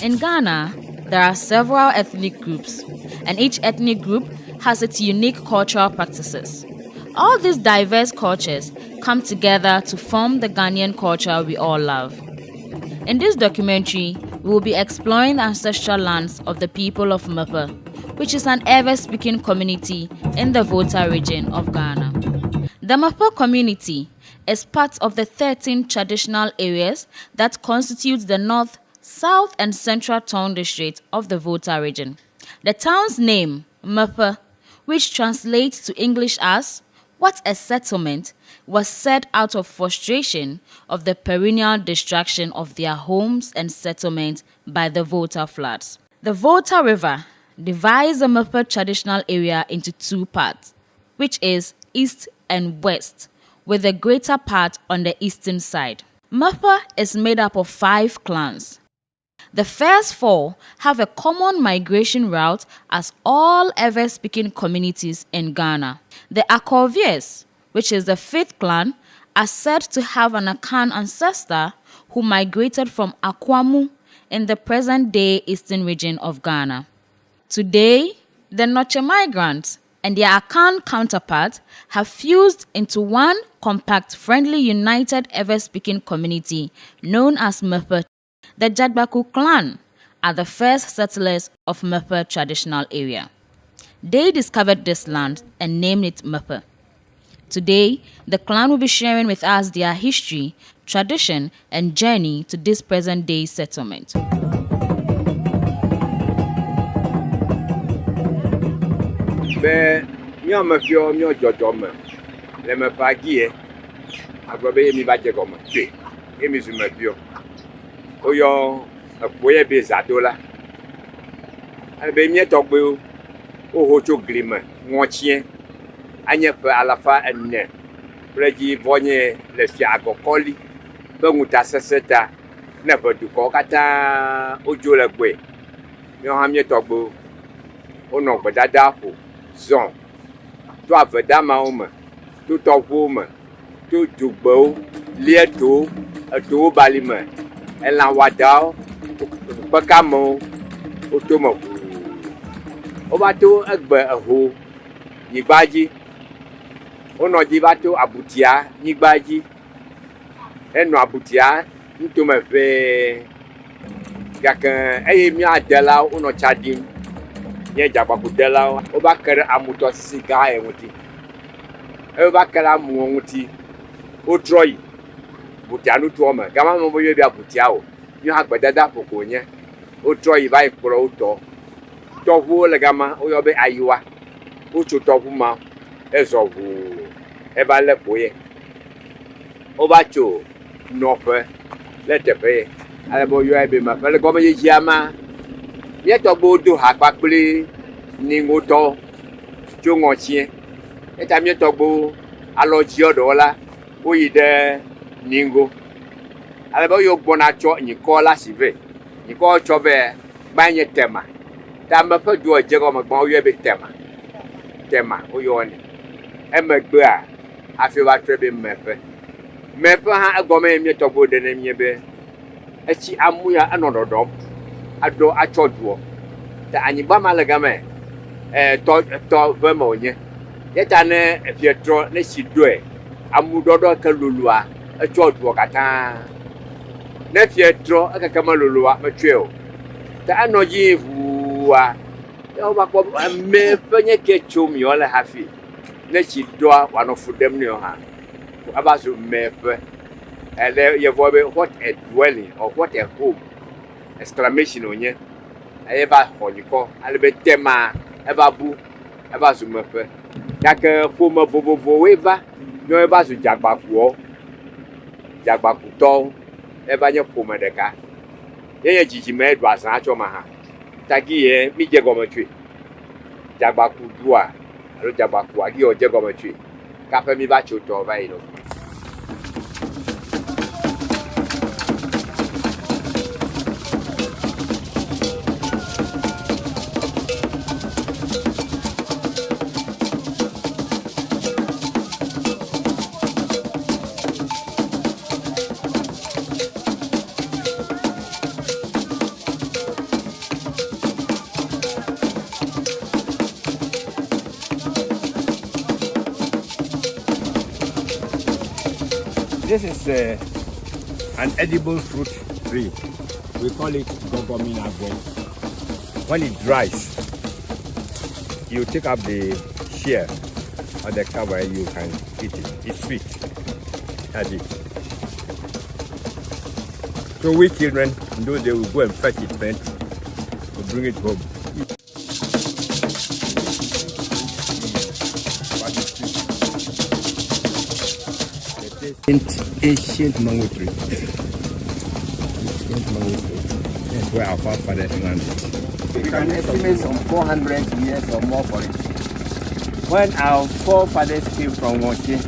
In Ghana, there are several ethnic groups, and each ethnic group has its unique cultural practices. All these diverse cultures come together to form the Ghanaian culture we all love. In this documentary, we will be exploring the ancestral lands of the people of Mepe, which is an Ewe-speaking community in the Volta region of Ghana. The Mepe community is part of the 13 traditional areas that constitute the north, south, and central town district of the Volta region. The town's name, Mepe, which translates to English as "what a settlement," was said out of frustration of the perennial destruction of their homes and settlements by the Volta floods. The Volta River divides the Mepe traditional area into two parts, which is east and west, with the greater part on the eastern side. Mepe is made up of 5 clans. The first 4 have a common migration route as all Ewe-speaking communities in Ghana. The Akovies, which is the 5th clan, are said to have an Akan ancestor who migrated from Akwamu in the present-day eastern region of Ghana. Today, the Noche migrants and their Akan counterparts have fused into one compact, friendly, united Ewe-speaking community known as Mepe. The Jagbaku clan are the first settlers of Mepe traditional area. They discovered this land and named it Mepe. Today, the clan will be sharing with us their history, tradition, and journey to this present-day settlement. Oyo akpoye be zadola albe mi togbe o hocho glima ngochie anye pe alafa enne preji vonye le fiago koli be nguta seseta na bodu ko kata ojo le gbe mi ha mi togbe o no gbe dada po zon to aveda ma o me to togbo me to dugbo lieto to balime ela wadao bakamo otomo obato egbe eho nyigbaji onoji bato abutia nyigbaji eno abutia ntome fe gakan eye mi adela ono chadim nye jagbaku dela obakere amuto sika enwuti obakere amu onwuti otroyi butianu tuoma gama mo boye bia butiao nyo agbedada pokonye o troyi vai pro to tohu le gama o yobe ayiwa o chotohu ma ezovu e ba le boye o ba cho nope le tepe ale bo yo ebe ma le goma ye jiama ye to gbodo ha papele ni ngoto jo ngochie e ta mi to gbo aloji odola o yide ningo alebo yo gbona cho nyiko la sive nyiko cho be banye tema ta me fa do je go me gbon yo be tema o yo ni e me gbe a afi wa trebe mepe ha agome mi to go de na mi be e chi amuya anododo ado achoduo ta anyigba malaga me to be mo nye yeta ne fietro ne sidoe amudodo ka lulua echoduo kata ne fietro aka kama lulua metweo ta anoji vuwa yo ba ko me fenye ke chomi ole hafi ne chidoa wanofudem ne ha abaso mepe ele ye vobe what a dwelling or what a home exclamation onye eba honyiko alebe tema eba bu eba so mepe yak foma vovovo weva no eba so jagbaku to eba nye foma deka ye jijime edu asan achoma ha tagi ye mi je gometwe jagbaku dua alo jagbaku agi o je gometwe ka pe mi ba choto ba ilo. This is an edible fruit tree. We call it gogomina. When it dries, you take up the share or the cover and you can eat it. It's sweet. That's it. So we children, those they will go and fetch it then to bring it home. Ancient mango tree. Ancient mango tree. That's where our forefathers landed. We can estimate some 400 years or more for it. When our forefathers came from Wachi,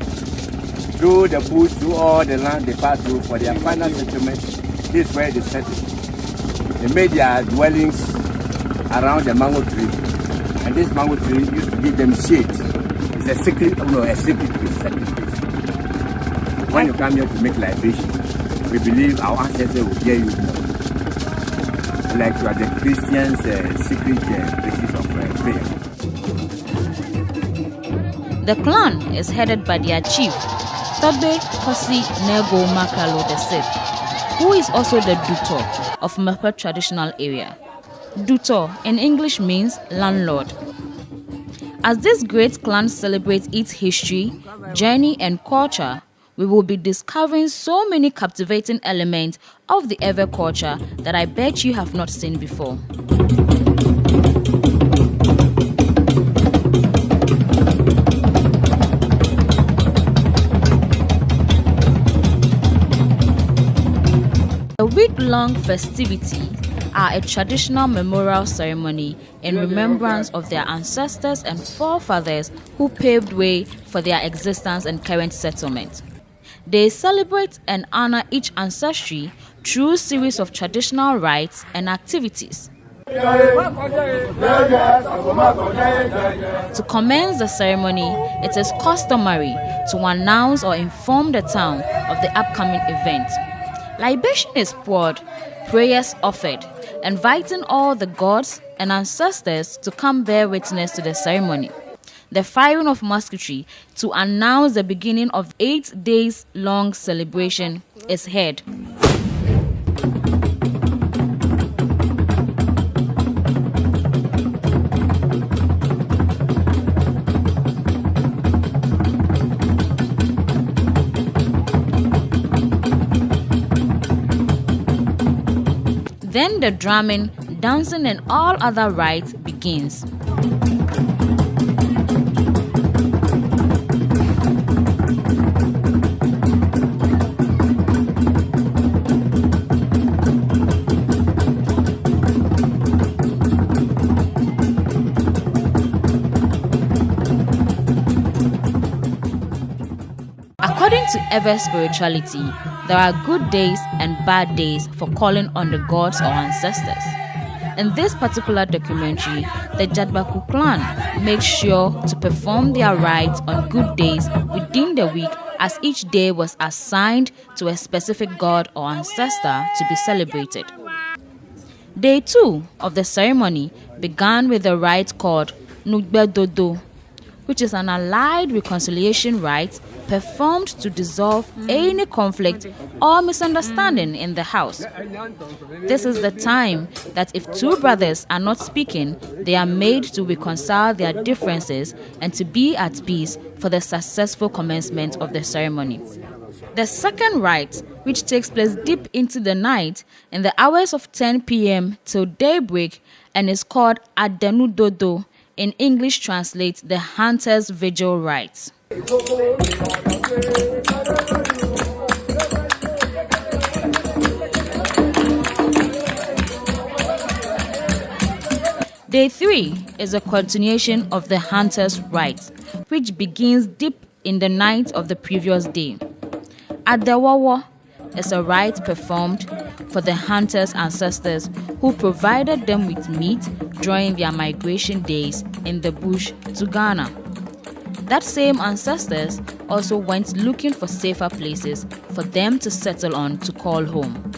through the bush, through all the land they passed through for their final settlement, this is where they settled. They made their dwellings around the mango tree, and this mango tree used to give them shade. It's a secret place. When you come here to make libation, we believe our ancestors will hear you more. Like you are the Christians' secret places of prayer. The clan is headed by their chief, Tobe Kosi Nego Makalo VI, who is also the Duto of Mepe Traditional area. Duto in English means landlord. As this great clan celebrates its history, journey and culture, we will be discovering so many captivating elements of the Ewe culture that I bet you have not seen before. The week-long festivities are a traditional memorial ceremony in remembrance of their ancestors and forefathers who paved way for their existence and current settlement. They celebrate and honor each ancestry through a series of traditional rites and activities. To commence the ceremony, it is customary to announce or inform the town of the upcoming event. Libation is poured, prayers offered, inviting all the gods and ancestors to come bear witness to the ceremony. The firing of musketry to announce the beginning of 8 days long celebration is heard. Then the drumming, dancing and all other rites begins. According to Ewe spirituality, there are good days and bad days for calling on the gods or ancestors. In this particular documentary, the Jadbaku clan makes sure to perform their rites on good days within the week, as each day was assigned to a specific god or ancestor to be celebrated. Day 2 of the ceremony began with a rite called Nugbe Dodo, which is an allied reconciliation rite performed to dissolve any conflict or misunderstanding in the house. This is the time that if two brothers are not speaking, they are made to reconcile their differences and to be at peace for the successful commencement of the ceremony. The second rite, which takes place deep into the night in the hours of 10 p.m. till daybreak and is called Adenu Dodo, in English translates the Hunter's Vigil Rites. Day 3 is a continuation of the Hunter's Rites, which begins deep in the night of the previous day. Adewawa is a rite performed for the hunters' ancestors who provided them with meat during their migration days in the bush to Ghana. That same ancestors also went looking for safer places for them to settle on to call home.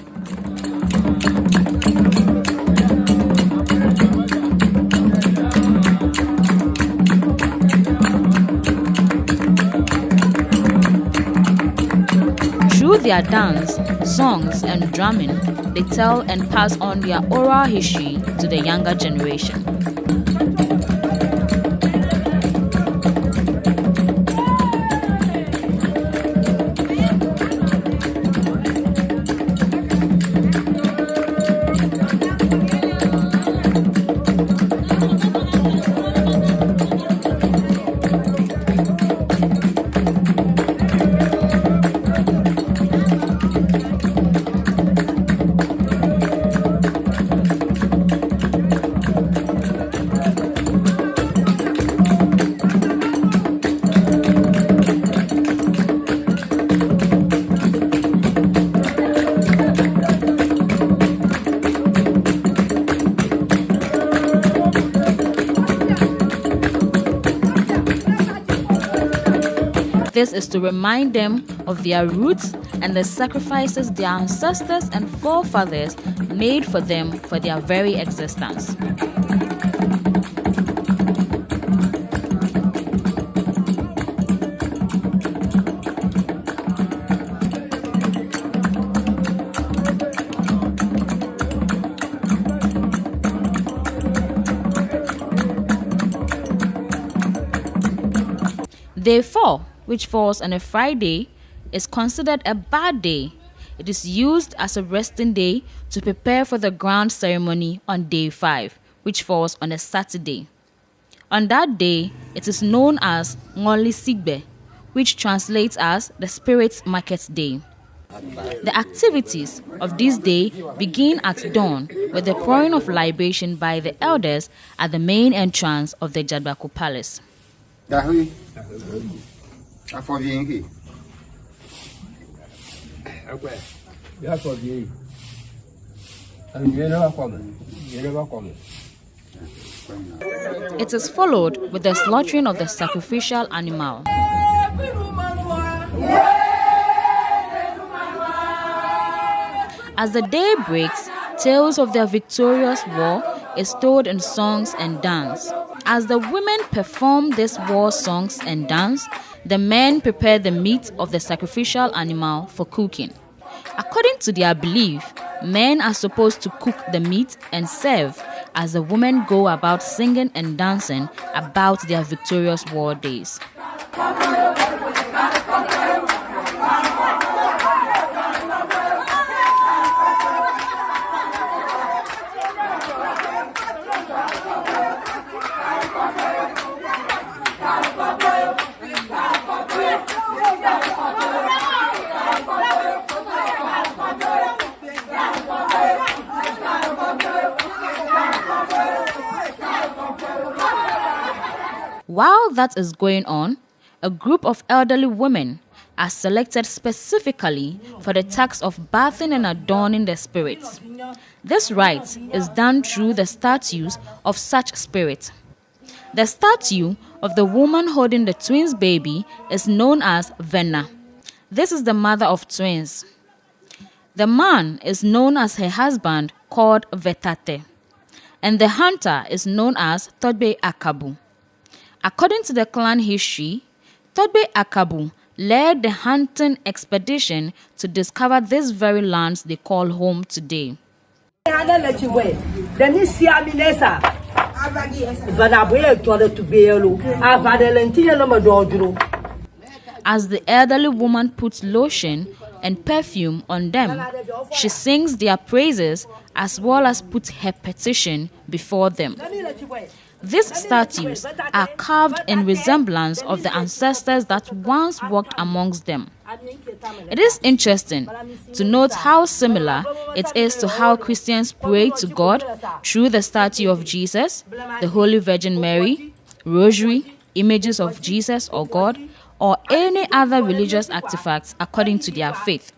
their dance, songs, and drumming, they tell and pass on their oral history to the younger generation. This is to remind them of their roots and the sacrifices their ancestors and forefathers made for them for their very existence. Day 4, which falls on a Friday, is considered a bad day. It is used as a resting day to prepare for the grand ceremony on day 5, which falls on a Saturday. On that day, it is known as Ngoli Sigbe, which translates as the Spirit's Market Day. The activities of this day begin at dawn with the pouring of libation by the elders at the main entrance of the Jadbaku Palace. It is followed with the slaughtering of the sacrificial animal. As the day breaks, tales of their victorious war is told in songs and dance. As the women perform these war songs and dance, the men prepare the meat of the sacrificial animal for cooking. According to their belief, men are supposed to cook the meat and serve as the women go about singing and dancing about their victorious war days. While that is going on, a group of elderly women are selected specifically for the task of bathing and adorning the spirits. This rite is done through the statues of such spirits. The statue of the woman holding the twins' baby is known as Vena. This is the mother of twins. The man is known as her husband, called Vetate, and the hunter is known as Todbe Akabu. According to the clan history, Todbe Akabu led the hunting expedition to discover these very lands they call home today. As the elderly woman puts lotion and perfume on them, she sings their praises as well as puts her petition before them. These statues are carved in resemblance of the ancestors that once walked amongst them. It is interesting to note how similar it is to how Christians pray to God through the statue of Jesus, the Holy Virgin Mary, rosary, images of Jesus or God, or any other religious artifacts according to their faith.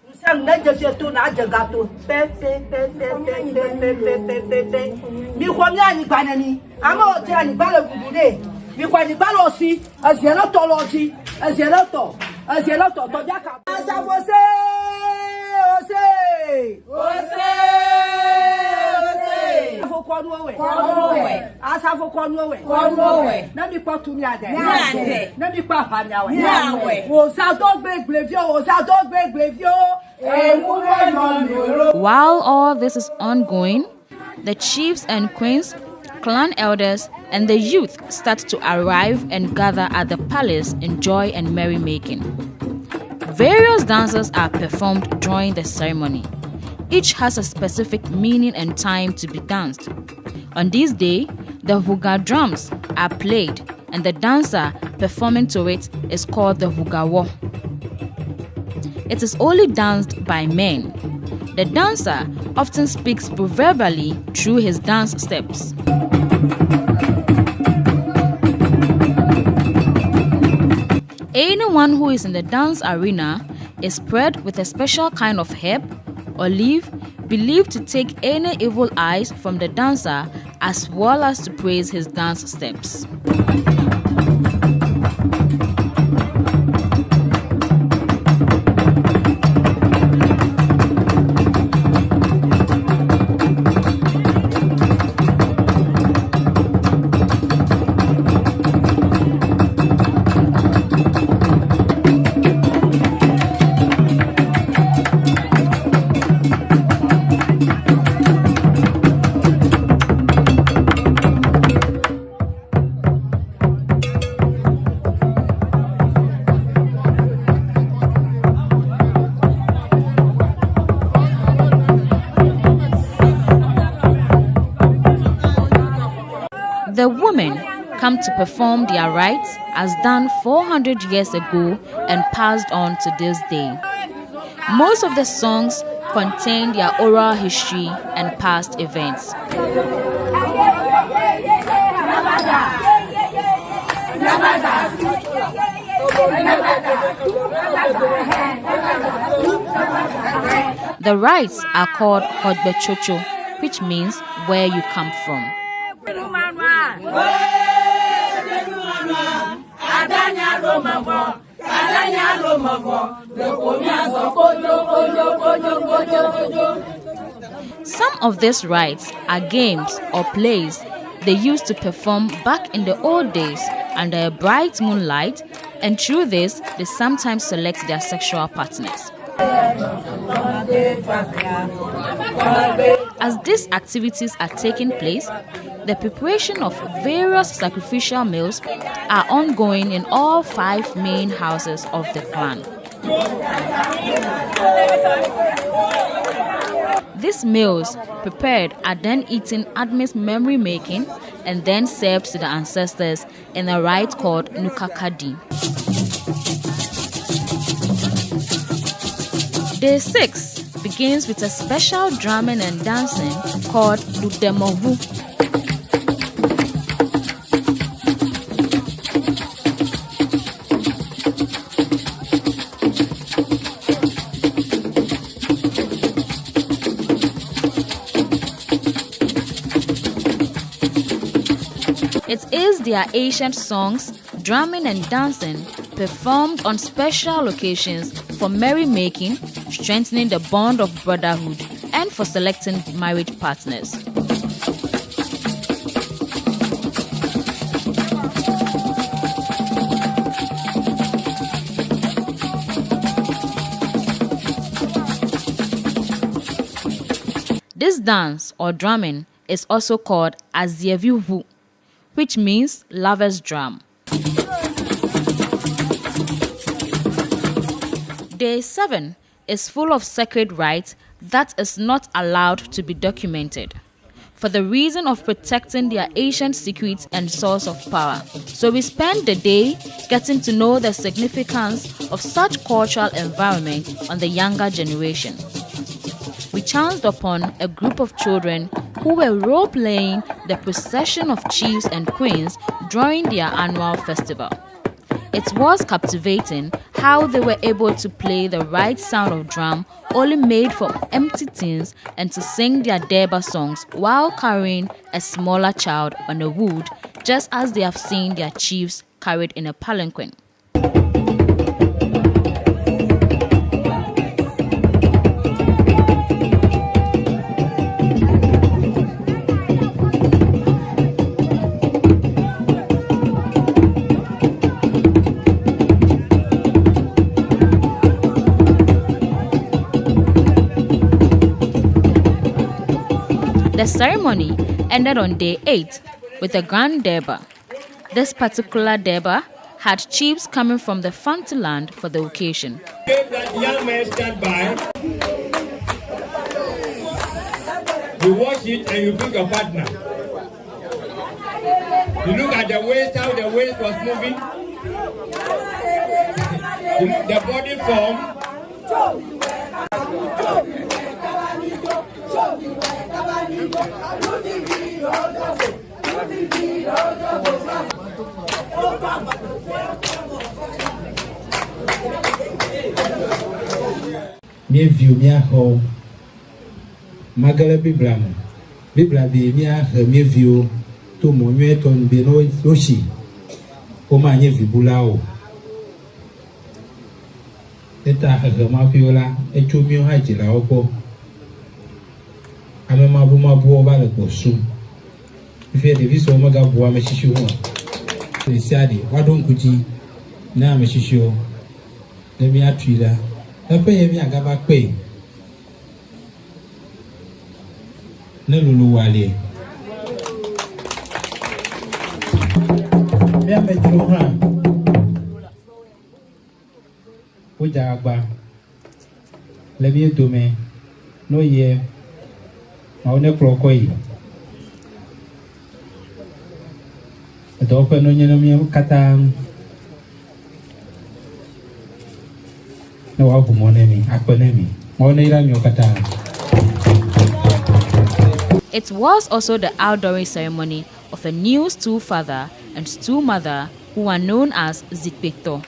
While all this is ongoing, the chiefs and queens, clan elders, and the youth start to arrive and gather at the palace in joy and merrymaking. Various dances are performed during the ceremony. Each has a specific meaning and time to be danced. On this day, the huga drums are played and the dancer performing to it is called the hugawo. It is only danced by men. The dancer often speaks proverbially through his dance steps. Anyone who is in the dance arena is spread with a special kind of herb or leaf believed to take any evil eyes from the dancer as well as to praise his dance steps. The women come to perform their rites as done 400 years ago and passed on to this day. Most of the songs contain their oral history and past events. The rites are called Hodbechocho, which means where you come from. Some of these rites are games or plays they used to perform back in the old days under a bright moonlight, and through this they sometimes select their sexual partners. As these activities are taking place, the preparation of various sacrificial meals are ongoing in all 5 main houses of the clan. These meals prepared are then eaten amidst memory making and then served to the ancestors in a rite called Nukakadi. Day 6 begins with a special drumming and dancing called Ludemohu. It is their ancient songs, drumming and dancing performed on special occasions for merrymaking, strengthening the bond of brotherhood, and for selecting marriage partners. This dance or drumming is also called Azievihu, which means lover's drum. Day 7 is full of sacred rites that is not allowed to be documented, for the reason of protecting their ancient secrets and source of power. So we spend the day getting to know the significance of such cultural environment on the younger generation. We chanced upon a group of children who were role-playing the procession of chiefs and queens during their annual festival. It was captivating how they were able to play the right sound of drum only made from empty tins and to sing their Derba songs while carrying a smaller child on a wood, just as they have seen their chiefs carried in a palanquin. The ceremony ended on day 8 with a grand derby. This particular derby had chiefs coming from the Fantiland for the occasion. That young man stand by. You watch it and you pick your partner. You look at the waist, how the waist was moving. The body form. Me view me a home. Magala Bibla be me a me view to Monueton be no Yoshi. Oma nye vibulao. Eta her mafiola, a chumio hajila opo. I'm a mabu over the bosu. If you had a viso maga boa meshishu. They said, why don't you now meshishu? Let me at you. I pay me a gaba pay. Nelulu wale. Me met you hand. Ujagba. Let me do me. No ye. Maune prokoi. Adopa no nyenomia katang. No abu monemi, Akpe Nami. Monera mi okatang. It was also the outdooring ceremony of a new stool father and stool mother who are known as Zikpekto.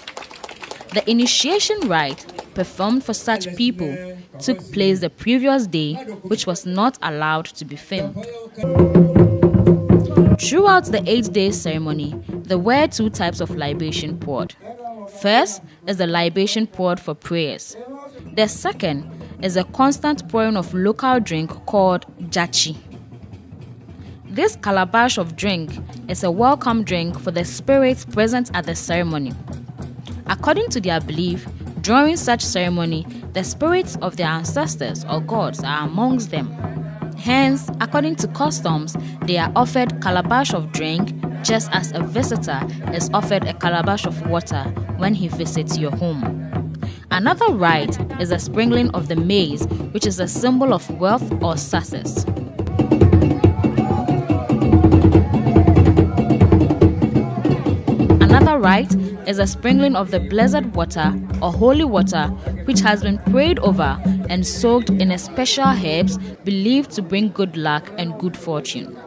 The initiation rite performed for such people took place the previous day, which was not allowed to be filmed. Throughout the 8-day ceremony, there were 2 types of libation poured. First is the libation poured for prayers. The second is a constant pouring of local drink called jachi. This calabash of drink is a welcome drink for the spirits present at the ceremony. According to their belief, during such ceremony, the spirits of their ancestors or gods are amongst them. Hence, according to customs, they are offered calabash of drink just as a visitor is offered a calabash of water when he visits your home. Another rite is the sprinkling of the maize, which is a symbol of wealth or success. Another rite is a sprinkling of the blessed water or holy water, which has been prayed over and soaked in a special herbs believed to bring good luck and good fortune.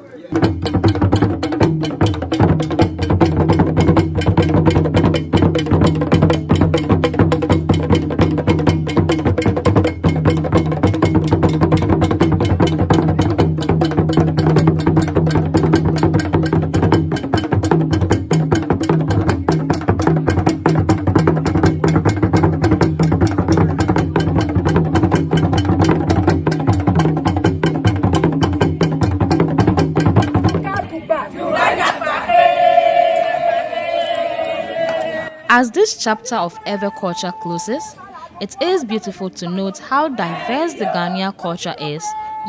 As this chapter of Ewe culture closes, it is beautiful to note how diverse the Ghanaian culture is,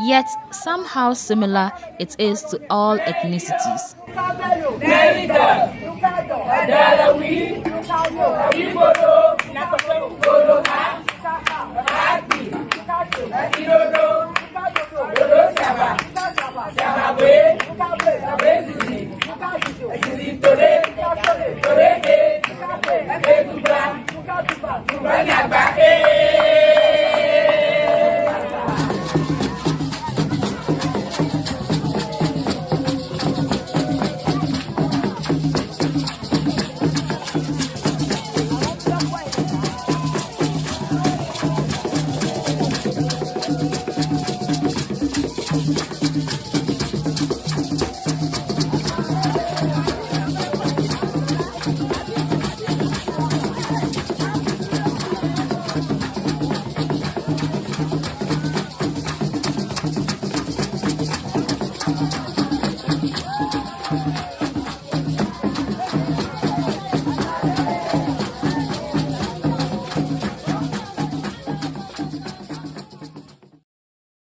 yet somehow similar it is to all ethnicities. Bring it back.